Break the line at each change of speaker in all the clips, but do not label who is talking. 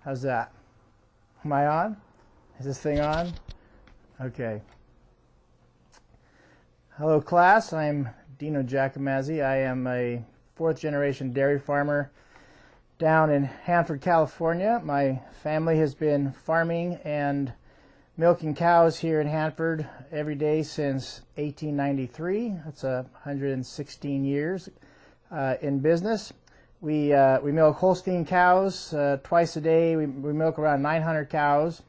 How's that? Am I on? Is this thing on? Okay. Hello class, I'm Dino Giacomazzi. I am a fourth generation dairy farmer down in Hanford, California. My family has been farming and milking cows here in Hanford every day since 1893. That's 116 years in business. We milk Holstein cows twice a day. We milk around 900 cows,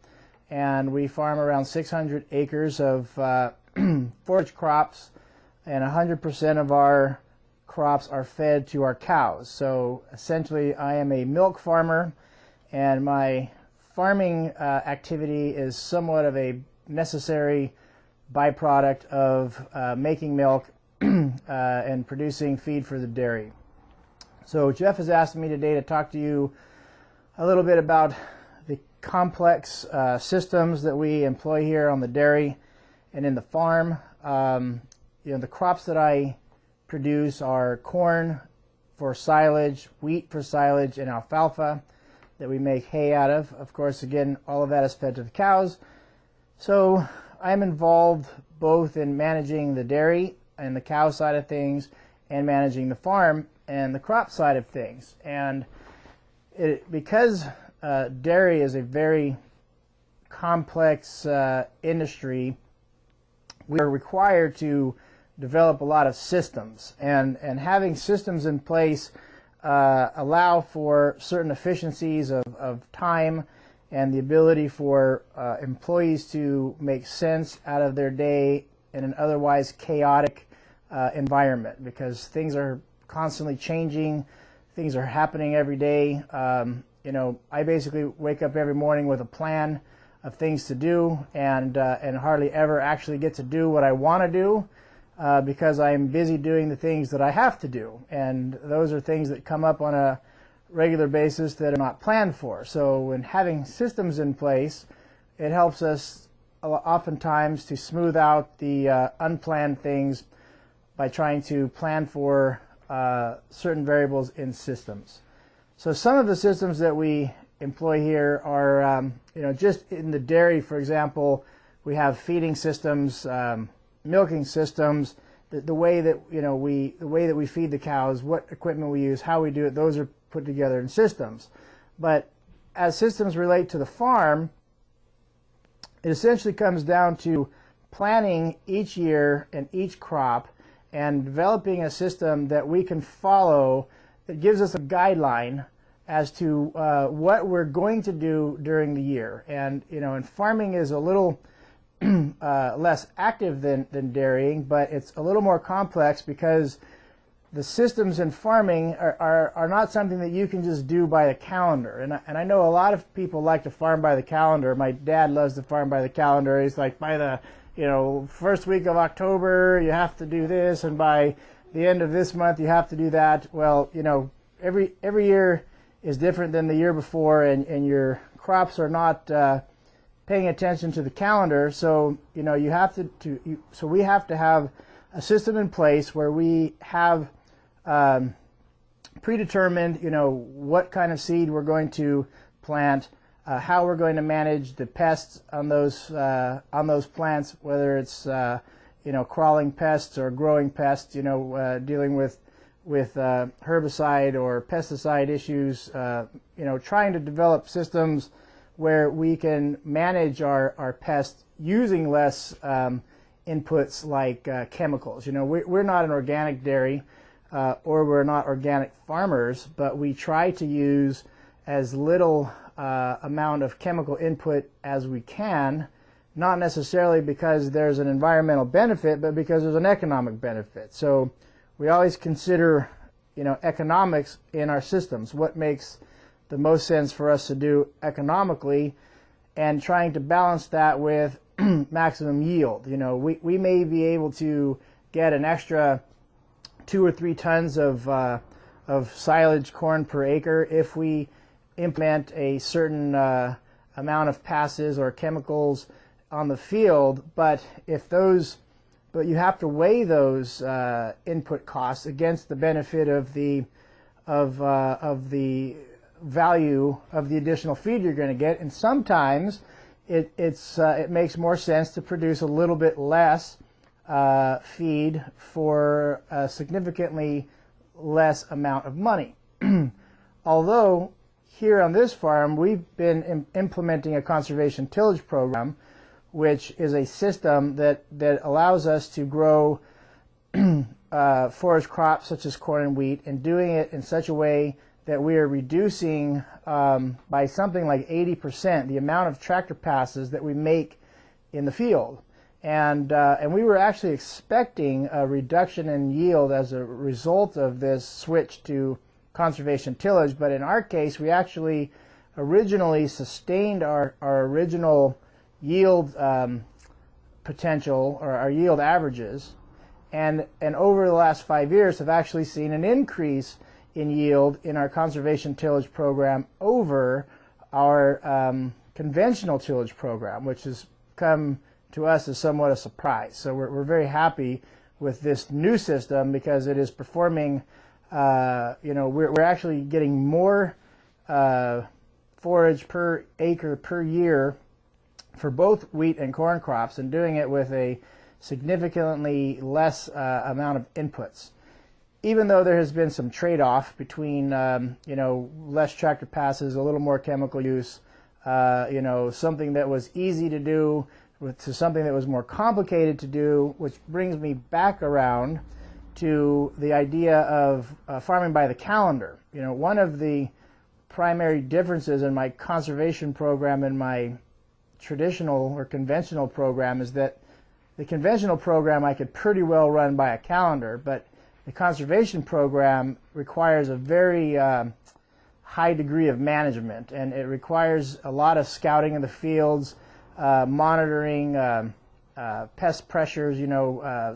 and we farm around 600 acres of forage crops, and 100% of our crops are fed to our cows. So essentially I am a milk farmer, and my farming activity is somewhat of a necessary byproduct of making milk and producing feed for the dairy. So Jeff has asked me today to talk to you a little bit about the complex systems that we employ here on the dairy and in the farm. The crops that I produce are corn for silage, wheat for silage, and alfalfa that we make hay out of. Of course, again, all of that is fed to the cows. So I'm involved both in managing the dairy and the cow side of things and managing the farm and the crop side of things. And because dairy is a very complex industry, we are required to develop a lot of systems, and having systems in place allow for certain efficiencies of time and the ability for employees to make sense out of their day in an otherwise chaotic environment, because things are constantly changing, things are happening every day. I basically wake up every morning with a plan of things to do, and hardly ever actually get to do what I want to do because I'm busy doing the things that I have to do, and those are things that come up on a regular basis that are not planned for. So when having systems in place, it helps us oftentimes to smooth out the unplanned things by trying to plan for certain variables in systems. So some of the systems that we employ here are, just in the dairy, for example, we have feeding systems, milking systems, the way that we feed the cows, what equipment we use, how we do it. Those are put together in systems. But as systems relate to the farm, it essentially comes down to planning each year and each crop and developing a system that we can follow that gives us a guideline as to what we're going to do during the year. And farming is a little less active than dairying, but it's a little more complex because the systems in farming are not something that you can just do by the calendar. And I know a lot of people like to farm by the calendar. My dad loves to farm by the calendar. He's like, by the first week of October you have to do this, and by the end of this month you have to do that. Well, every year is different than the year before, and your crops are not paying attention to the calendar. So you have so we have to have a system in place where we have predetermined what kind of seed we're going to plant, how we're going to manage the pests on those plants, whether it's crawling pests or growing pests, dealing with herbicide or pesticide issues, trying to develop systems where we can manage our pests using less inputs like chemicals. We're not an organic dairy or we're not organic farmers, but we try to use as little amount of chemical input as we can, not necessarily because there's an environmental benefit, but because there's an economic benefit. So we always consider economics in our systems, what makes the most sense for us to do economically, and trying to balance that with maximum yield. We may be able to get an extra 2 or 3 tons of silage corn per acre if we implement a certain amount of passes or chemicals on the field, but you have to weigh those input costs against the benefit of the value of the additional feed you're going to get, and sometimes it makes more sense to produce a little bit less feed for a significantly less amount of money. Although here on this farm we've been implementing a conservation tillage program, which is a system that allows us to grow forage crops such as corn and wheat, and doing it in such a way that we are reducing by something like 80% the amount of tractor passes that we make in the field. And we were actually expecting a reduction in yield as a result of this switch to conservation tillage, but in our case we actually originally sustained our original yield potential, or our yield averages, and over the last 5 years have actually seen an increase in yield in our conservation tillage program over our conventional tillage program, which has come to us as somewhat a surprise. So we're very happy with this new system because it is performing, we're actually getting more forage per acre per year for both wheat and corn crops, and doing it with a significantly less amount of inputs. Even though there has been some trade-off between, less tractor passes, a little more chemical use, something that was easy to do to something that was more complicated to do, which brings me back around to the idea of farming by the calendar. One of the primary differences in my conservation program and my traditional or conventional program is that the conventional program I could pretty well run by a calendar, but the conservation program requires a very high degree of management, and it requires a lot of scouting in the fields, monitoring pest pressures,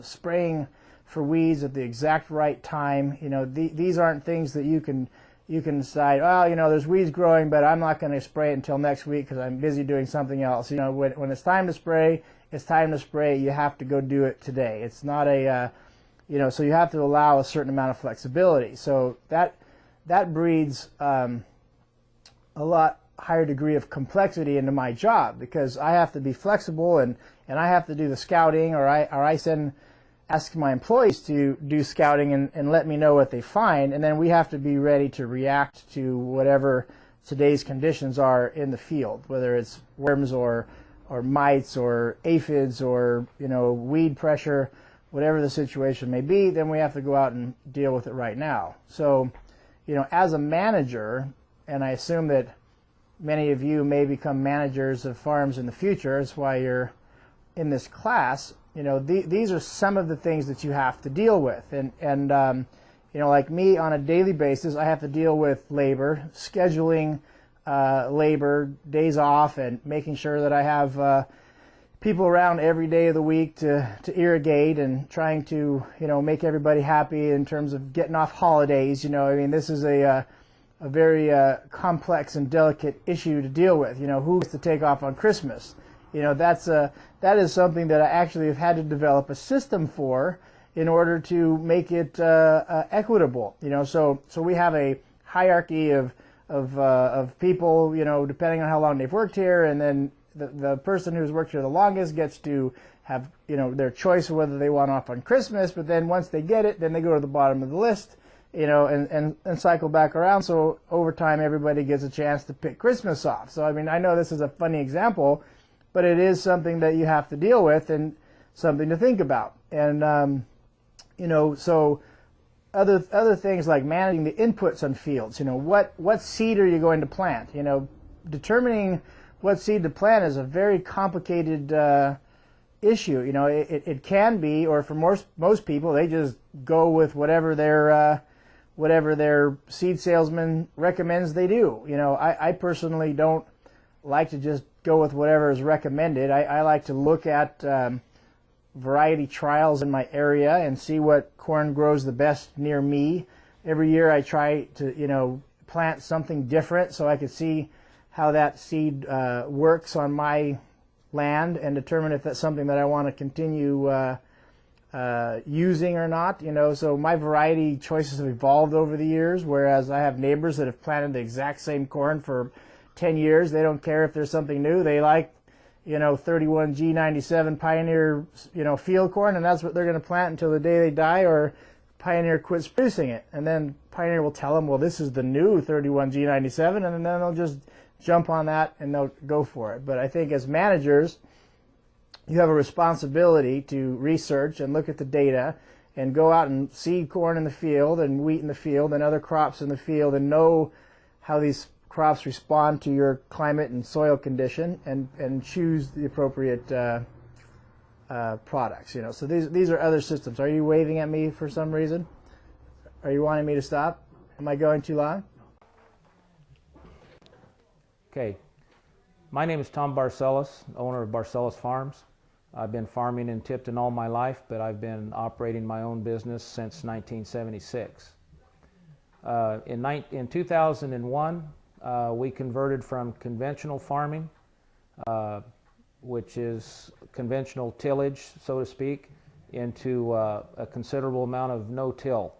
spraying for weeds at the exact right time. These aren't things that you can decide, there's weeds growing, but I'm not going to spray it until next week because I'm busy doing something else. When it's time to spray, it's time to spray. You have to go do it today. It's not a, so you have to allow a certain amount of flexibility. So that breeds a lot higher degree of complexity into my job, because I have to be flexible and I have to do the scouting, or I ask my employees to do scouting and let me know what they find, and then we have to be ready to react to whatever today's conditions are in the field, whether it's worms or mites or aphids or weed pressure, whatever the situation may be. Then we have to go out and deal with it right now. So as a manager, and I assume that many of you may become managers of farms in the future, that's why you're in this class, these are some of the things that you have to deal with. And like me, on a daily basis, I have to deal with labor, scheduling labor, days off, and making sure that I have people around every day of the week to irrigate, and trying to make everybody happy in terms of getting off holidays. This is a very complex and delicate issue to deal with. Who gets to take off on Christmas? That is something that I actually have had to develop a system for in order to make it equitable. So we have a hierarchy of people, depending on how long they've worked here, and then the person who's worked here the longest gets to have their choice of whether they want off on Christmas. But then once they get it, then they go to the bottom of the list, and cycle back around. So over time, everybody gets a chance to pick Christmas off. So I know this is a funny example, but it is something that you have to deal with and something to think about. And so other things like managing the inputs on fields. What seed are you going to plant? Determining what seed to plant is a very complicated issue. It can be, or for most people, they just go with whatever their seed salesman recommends they do. I personally don't like to just go with whatever is recommended. I like to look at variety trials in my area and see what corn grows the best near me. Every year I try to plant something different so I can see how that seed works on my land and determine if that's something that I want to continue using or not, so my variety choices have evolved over the years, whereas I have neighbors that have planted the exact same corn for 10 years. They don't care if there's something new. They like, 31G97 Pioneer, field corn, and that's what they're going to plant until the day they die, or Pioneer quits producing it. And then Pioneer will tell them, well, this is the new 31G97, and then they'll just jump on that and they'll go for it. But I think as managers, you have a responsibility to research and look at the data and go out and seed corn in the field and wheat in the field and other crops in the field and know how these crops respond to your climate and soil condition, and choose the appropriate products. So these are other systems. Are you waving at me for some reason? Are you wanting me to stop? Am I going too long?
Okay. My name is Tom Barcelos, owner of Barcelos Farms. I've been farming in Tipton all my life, but I've been operating my own business since 1976. In 2001, we converted from conventional farming, which is conventional tillage, so to speak, into a considerable amount of no-till,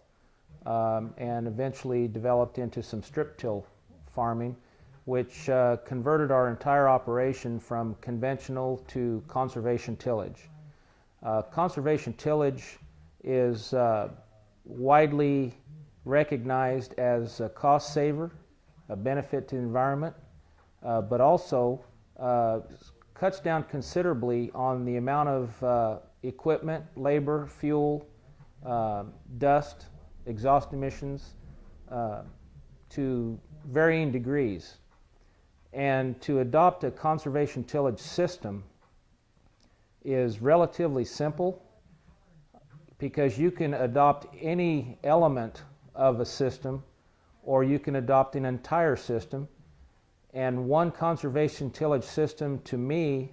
and eventually developed into some strip-till farming, which converted our entire operation from conventional to conservation tillage. Conservation tillage is widely recognized as a cost saver, a benefit to the environment, but also cuts down considerably on the amount of equipment, labor, fuel, dust, exhaust emissions to varying degrees. And to adopt a conservation tillage system is relatively simple, because you can adopt any element of a system, or you can adopt an entire system. And one conservation tillage system to me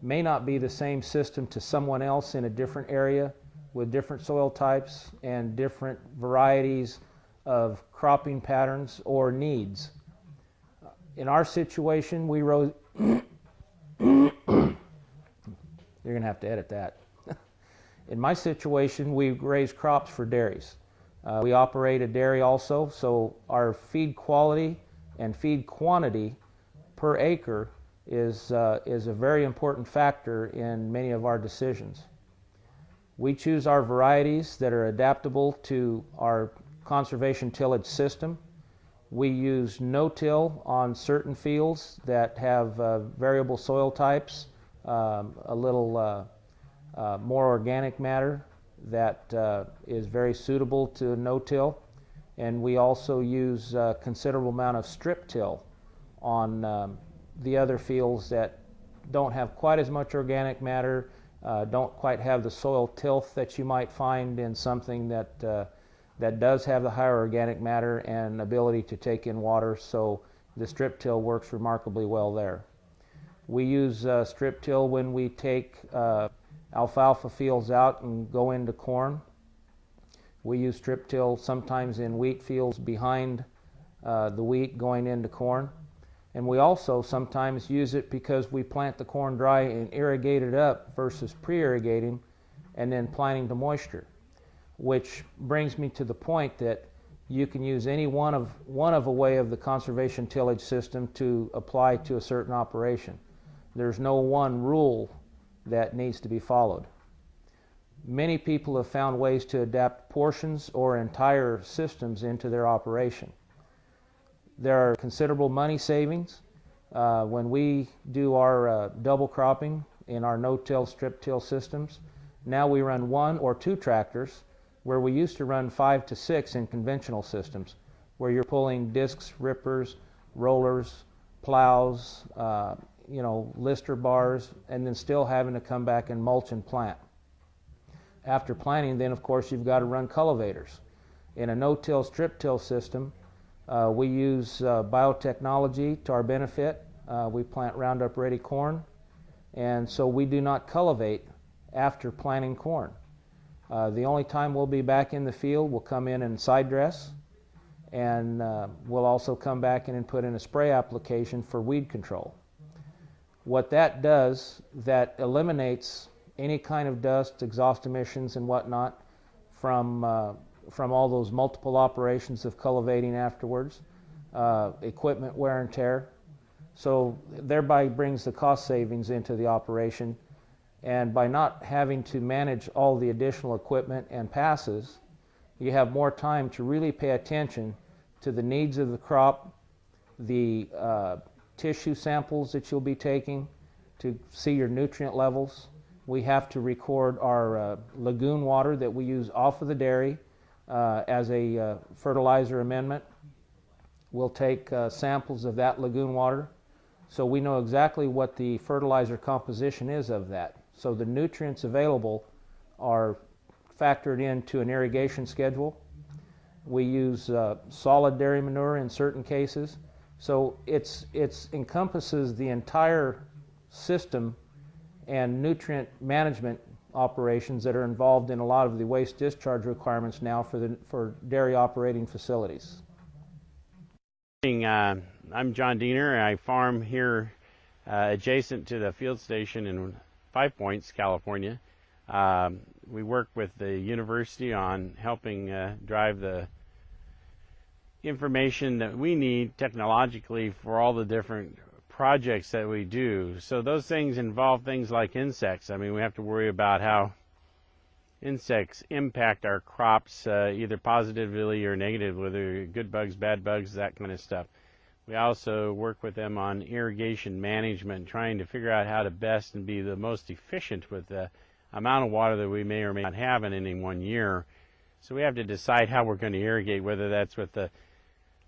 may not be the same system to someone else in a different area with different soil types and different varieties of cropping patterns or needs. In our situation, we rose. You're going to have to edit that. In my situation, we raise crops for dairies. We operate a dairy also, so our feed quality and feed quantity per acre is a very important factor in many of our decisions. We choose our varieties that are adaptable to our conservation tillage system. We use no-till on certain fields that have variable soil types, a little more organic matter that is very suitable to no-till. And we also use a considerable amount of strip-till on the other fields that don't have quite as much organic matter, don't quite have the soil tilth that you might find in something that does have the higher organic matter and ability to take in water, so the strip-till works remarkably well there. We use strip-till when we take alfalfa fields out and go into corn. We use strip-till sometimes in wheat fields behind the wheat going into corn. And we also sometimes use it because we plant the corn dry and irrigate it up versus pre-irrigating and then planting to moisture. Which brings me to the point that you can use any one of a way of the conservation tillage system to apply to a certain operation. There's no one rule that needs to be followed. Many people have found ways to adapt portions or entire systems into their operation. There are considerable money savings when we do our double cropping in our no-till, strip-till systems. Now we run 1 or 2 tractors, where we used to run 5 to 6 in conventional systems, where you're pulling discs, rippers, rollers, plows, lister bars, and then still having to come back and mulch and plant. After planting, then of course you've got to run cultivators. In a no-till, strip-till system, we use biotechnology to our benefit. We plant Roundup Ready corn, and so we do not cultivate after planting corn. The only time we'll be back in the field, we'll come in and side dress, and we'll also come back in and put in a spray application for weed control. What that does, that eliminates any kind of dust, exhaust emissions and whatnot from all those multiple operations of cultivating afterwards, equipment wear and tear. So thereby brings the cost savings into the operation. And by not having to manage all the additional equipment and passes, you have more time to really pay attention to the needs of the crop, the tissue samples that you'll be taking to see your nutrient levels. We have to record our lagoon water that we use off of the dairy as a fertilizer amendment. We'll take samples of that lagoon water so we know exactly what the fertilizer composition is of that. So the nutrients available are factored into an irrigation schedule. We use solid dairy manure in certain cases. So it encompasses the entire system and nutrient management operations that are involved in a lot of the waste discharge requirements now for dairy operating facilities.
I'm John Diener. I farm here adjacent to the field station in 5 Points, California. We work with the university on helping drive the information that we need technologically for all the different projects that we do. So those things involve things like insects. I mean, we have to worry about how insects impact our crops either positively or negatively, whether good bugs, bad bugs, that kind of stuff. We also work with them on irrigation management, trying to figure out how to best and be the most efficient with the amount of water that we may or may not have in any one year. So we have to decide how we're going to irrigate, whether that's with the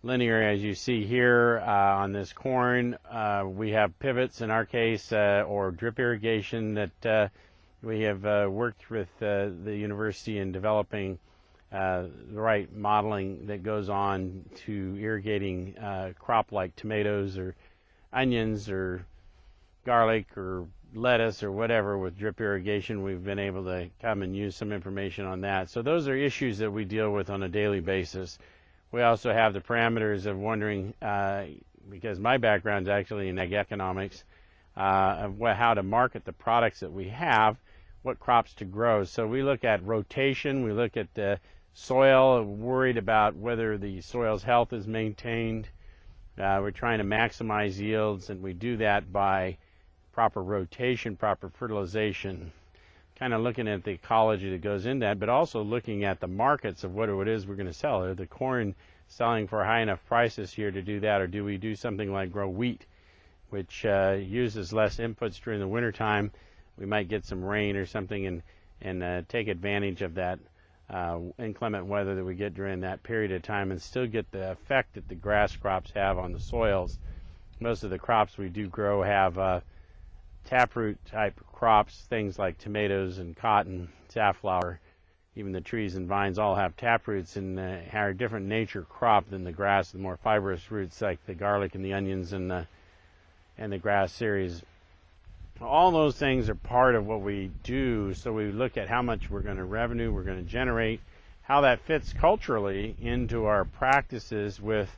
linear, as you see here on this corn. We have pivots in our case, or drip irrigation that we have worked with the university in developing the right modeling that goes on to irrigating crop like tomatoes or onions or garlic or lettuce or whatever with drip irrigation. We've been able to come and use some information on that. So those are issues that we deal with on a daily basis. We also have the parameters of wondering, because my background is actually in ag economics, of how to market the products that we have, what crops to grow. So we look at rotation, we look at the soil, worried about whether the soil's health is maintained. We're trying to maximize yields, and we do that by proper rotation, proper fertilization, kind of looking at the ecology that goes in that, but also looking at the markets of what it is we're going to sell. Are the corn selling for high enough prices here to do that, or do we do something like grow wheat, which uses less inputs during the wintertime? We might get some rain or something and take advantage of that inclement weather that we get during that period of time and still get the effect that the grass crops have on the soils. Most of the crops we do grow have taproot type crops, things like tomatoes and cotton, safflower. Even the trees and vines all have taproots and are a different nature crop than the grass, the more fibrous roots like the garlic and the onions and the grass series. All those things are part of what we do, so we look at how much we're going to revenue, we're going to generate, how that fits culturally into our practices with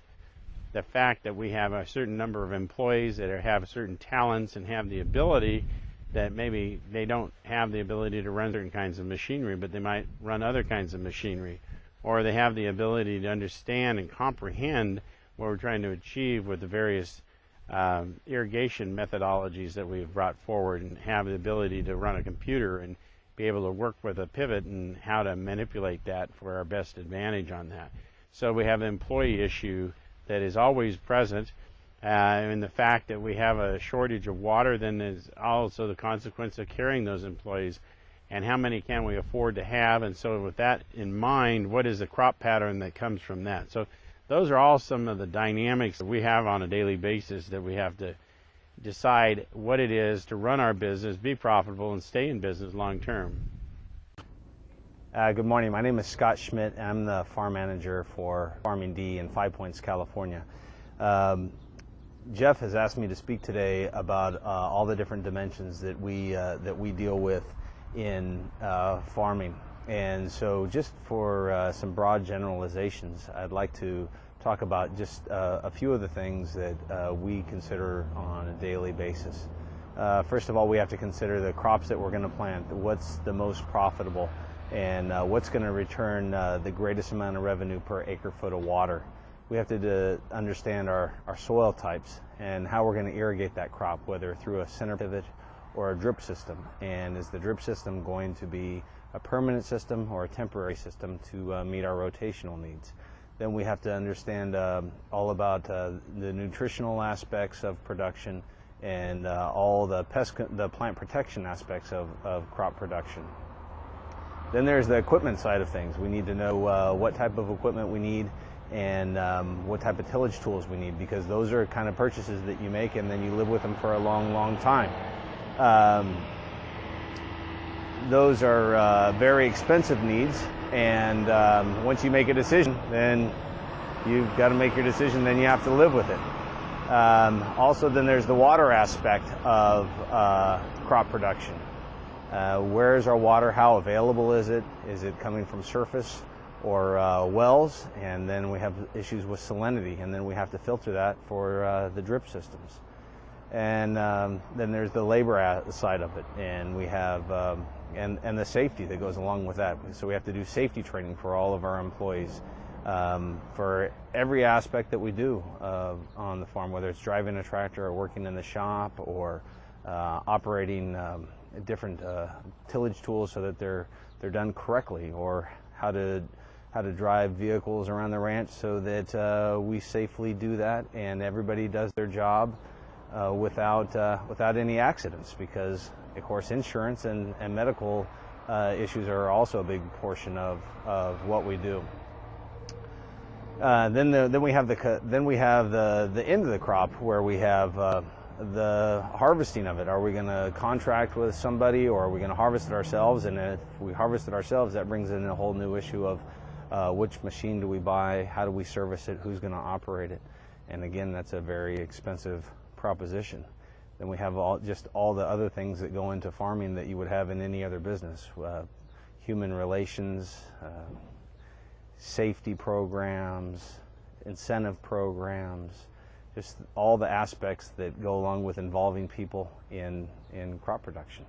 the fact that we have a certain number of employees that have certain talents and have the ability that maybe they don't have the ability to run certain kinds of machinery, but they might run other kinds of machinery, or they have the ability to understand and comprehend what we're trying to achieve with the various irrigation methodologies that we've brought forward, and have the ability to run a computer and be able to work with a pivot and how to manipulate that for our best advantage on that. So we have an employee issue that is always present, and the fact that we have a shortage of water then is also the consequence of carrying those employees, and how many can we afford to have. And so with that in mind, what is the crop pattern that comes from that? So those are all some of the dynamics that we have on a daily basis that we have to decide what it is to run our business, be profitable, and stay in business long term.
Good morning. My name is Scott Schmidt. I'm the farm manager for Farming D in 5 Points, California. Jeff has asked me to speak today about all the different dimensions that we deal with in farming. And so just for some broad generalizations, I'd like to talk about just a few of the things that we consider on a daily basis. first of all, we have to consider the crops that we're going to plant, what's the most profitable, and what's going to return the greatest amount of revenue per acre foot of water. We have to understand our soil types and how we're going to irrigate that crop, whether through a center pivot or a drip system. And is the drip system going to be a permanent system or a temporary system to meet our rotational needs? Then we have to understand all about the nutritional aspects of production and all the plant protection aspects of crop production. Then there's the equipment side of things. We need to know what type of equipment we need and what type of tillage tools we need, because those are kind of purchases that you make and then you live with them for a long, long time. Those are very expensive needs, and once you make a decision, then you've got to make your decision, then you have to live with it. Also, then there's the water aspect of crop production. Where is our water? How available is it? Is it coming from surface or wells? And then we have issues with salinity, and then we have to filter that for the drip systems. And then there's the labor side of it, and we have and the safety that goes along with that. So we have to do safety training for all of our employees for every aspect that we do on the farm, whether it's driving a tractor or working in the shop or operating different tillage tools so that they're done correctly, or how to drive vehicles around the ranch so that we safely do that and everybody does their job without any accidents, because of course insurance and medical issues are also a big portion of what we do. Then we have the end of the crop, where we have the harvesting of it. Are we going to contract with somebody, or are we going to harvest it ourselves? And if we harvest it ourselves, that brings in a whole new issue of which machine do we buy, how do we service it, who's going to operate it? And again, that's a very expensive proposition. Then we have all the other things that go into farming that you would have in any other business: human relations, safety programs, incentive programs, just all the aspects that go along with involving people in crop production.